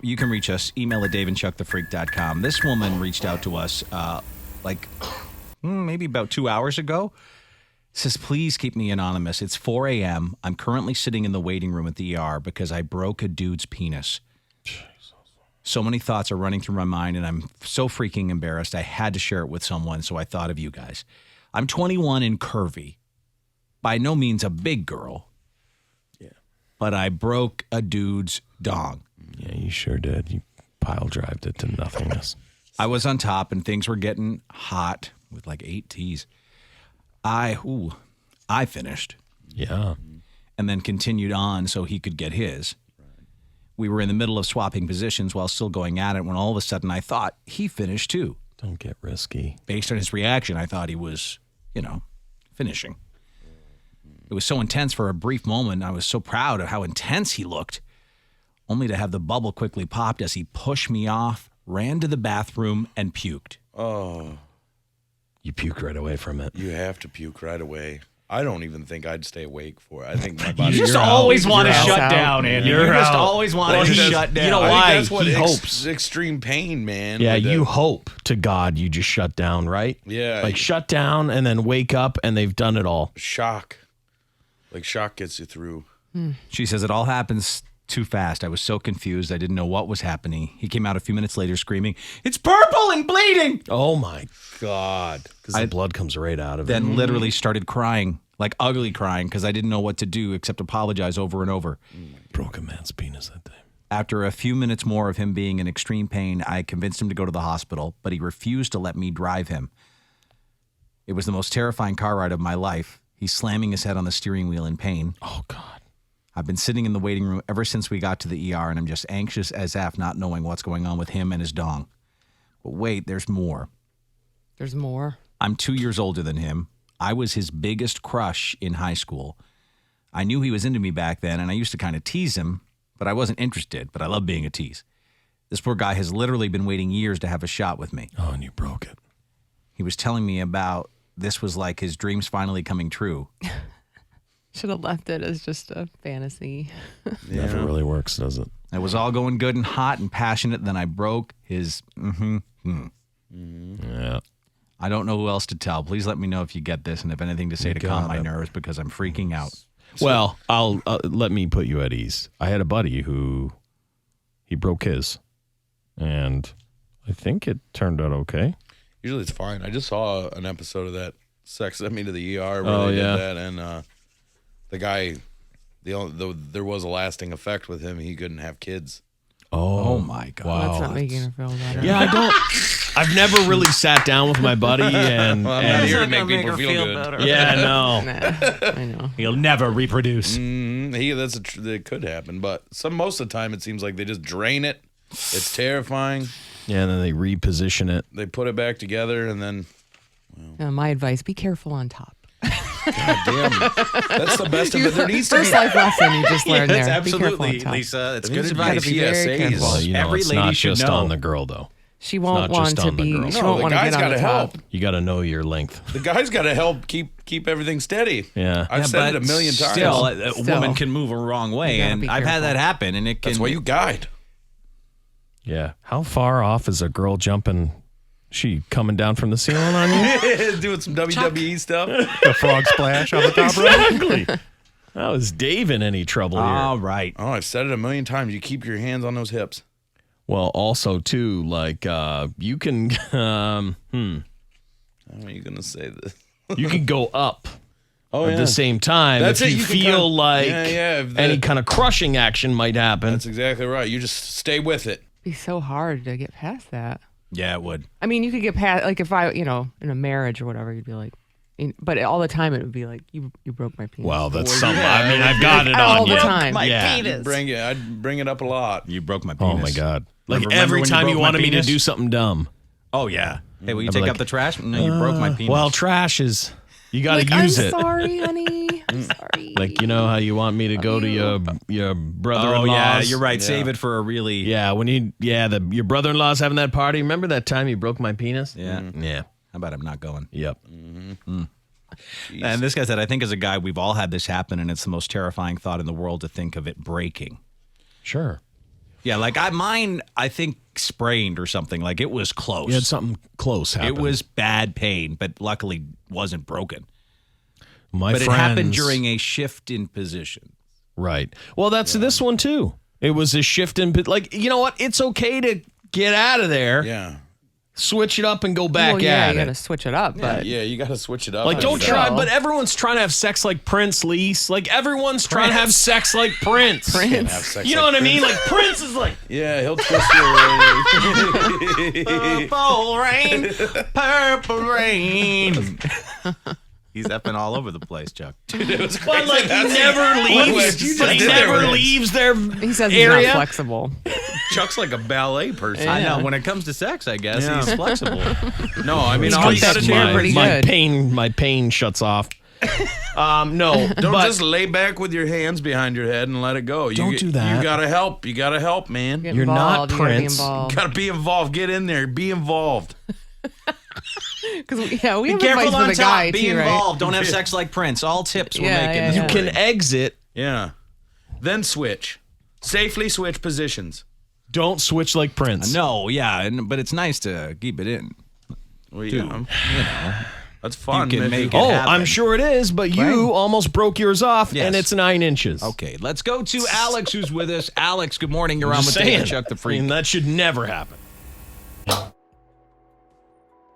You can reach us. Email at daveandchuckthefreak.com. This woman reached out to us maybe about 2 hours ago. Says, please keep me anonymous. It's 4 a.m. I'm currently sitting in the waiting room at the ER because I broke a dude's penis. Jesus. So many thoughts are running through my mind, and I'm so freaking embarrassed. I had to share it with someone, so I thought of you guys. I'm 21 and curvy. By no means a big girl. Yeah. But I broke a dude's dong. Yeah, you sure did. You pile-drived it to nothingness. I was on top, and things were getting hot with like 8 T's. I finished. Yeah. And then continued on so he could get his. We were in the middle of swapping positions while still going at it when all of a sudden I thought he finished too. Don't get risky. Based on his reaction, I thought he was, finishing. It was so intense for a brief moment. I was so proud of how intense he looked, only to have the bubble quickly popped as he pushed me off, ran to the bathroom, and puked. Oh. You puked right away from it. You have to puke right away. I don't even think I'd stay awake for it. I think my body... You just always want to shut down, Andy. You just always want to shut down. You know I why? think that's what He hopes. Extreme pain, man. Yeah, Like you that. hope to God you just shut down, right? Yeah. Like shut down and then wake up and they've done it all. Shock. Like shock gets you through. She says it all happens too fast. I was so confused. I didn't know what was happening. He came out a few minutes later screaming, "It's purple and bleeding!" Oh my God. Because the blood comes right out of it. Then literally started crying, like ugly crying, because I didn't know what to do except apologize over and over. Broke a man's penis that day. After a few minutes more of him being in extreme pain, I convinced him to go to the hospital, but he refused to let me drive him. It was the most terrifying car ride of my life. He's slamming his head on the steering wheel in pain. Oh, God. I've been sitting in the waiting room ever since we got to the ER, and I'm just anxious as F, not knowing what's going on with him and his dong. But wait, there's more. There's more. I'm 2 years older than him. I was his biggest crush in high school. I knew he was into me back then, and I used to kind of tease him, but I wasn't interested, but I love being a tease. This poor guy has literally been waiting years to have a shot with me. Oh, and you broke it. He was telling me about this was like his dreams finally coming true. Should have left it as just a fantasy. Never really works, does it? It was all going good and hot and passionate. Then I broke his. Yeah. I don't know who else to tell. Please let me know if you get this and if anything to say to calm my nerves because I'm freaking out. Well, I'll let me put you at ease. I had a buddy who he broke his, and I think it turned out okay. Usually it's fine. I just saw an episode of that Sex Sent Me to the ER where they did that, and the guy, there was a lasting effect with him. He couldn't have kids. Oh my God! Wow. That's not making her feel better. Yeah, I've never really sat down with my buddy and. Well, I'm not here to make people feel good. better. Yeah, no. Nah, I know. He'll never reproduce. That could happen, but most of the time it seems like they just drain it. It's terrifying. Yeah, and then they reposition it. They put it back together, and then. My advice: be careful on top. God damn. That's the best of it. There needs to be. First life lesson you just learned there. That's Be careful on absolutely, top. Lisa. It's There good needs to be advice. be very careful. Well, you know, Every it's lady not should just know. on the girl, though. She won't not just want to on the be. girl. She No, won't the want to guy's get on gotta the help. top. You got to know your length. The guy's got to help keep everything steady. Yeah. I've said it a million times. Still, a Still. woman can move a wrong way, You gotta and be I've had careful. that happen, and it can. That's why you guide. Yeah. How far off is a girl jumping? She coming down from the ceiling on you? Doing some WWE stuff. The frog splash on the top rope. Exactly. How is Dave in any trouble here? All right. Oh, I've said it a million times. You keep your hands on those hips. Well, also too, like you can, How are you gonna say this? you can go up Oh, at the same time That's if it, you you can feel kinda- like yeah, if any that- kind of crushing action might happen. That's exactly right. You just stay with it. It'd be so hard to get past that. Yeah, it would. I mean, you could get past, like, if I, in a marriage or whatever, you'd be like, but all the time it would be like, you broke my penis. Well, that's Well, something. yeah, I mean, I've got it all on the you. time. Yeah. I'd bring it up a lot. You broke my penis. Oh my God! Like Remember every when you time broke you my wanted me to penis? do something dumb. Oh yeah. Hey, will you I'd be take like, out the trash? No, you broke my penis. Well, trash is. You got to Like, use I'm it. sorry, honey. I'm sorry. Like, you know how you want me to go to your brother-in-law's? oh yeah, you're right. Yeah. Save it for a really. Yeah, when your brother-in-law's having that party. Remember that time you broke my penis? Yeah. Yeah. How about I'm not going? Yep. And this guy said, I think as a guy, we've all had this happen, and it's the most terrifying thought in the world to think of it breaking. Sure. Yeah, like mine, I think sprained or something. Like it was close. You had something close happen. It was bad pain, but luckily wasn't broken. My But friends, it happened during a shift in position. Right. Well, that's this one too. It was a shift in, like, you know what? It's okay to get out of there, Yeah. switch it up, and go back Well, yeah, at you it. got to switch it up. But Yeah, you got to switch it up. Like, don't Still. try, but everyone's trying to have sex like Prince, Lise. Like, everyone's trying to have sex like Prince. Can't have sex You know like what I mean? Like, Prince is like, Yeah, he'll twist your Purple rain, purple rain. He's effing all over the place, Chuck. but like, he never leaves. You But just he did never there. leaves their he says he's area. not flexible. Chuck's like a ballet person. I know. When it comes to sex, I guess Yeah. he's flexible. No, I mean, He's all got you got to that do chair pretty good. My pain shuts off. No, Don't but just lay back with your hands behind your head and let it go. Don't do that. You gotta help. You gotta help, man. Get You're not involved, you gotta be Prince. involved. Gotta be involved. Get in there. Be involved. Because we have Be advice careful for on the top. guy Be too, right? involved. Don't have sex like Prince. All tips we're Yeah, making. yeah, this yeah. you morning. can exit. Yeah. Then switch. Safely switch positions. Don't switch like Prince. No, yeah, but it's nice to keep it in. Well, Dude, yeah. That's fun. You can If make it Oh, happen. I'm sure it is, but you almost broke yours off, Yes. and it's 9 inches. Okay, let's go to Alex, who's with us. Alex, good morning. You're on Just with Dave saying. and Chuck the I Freak. mean, that should never happen.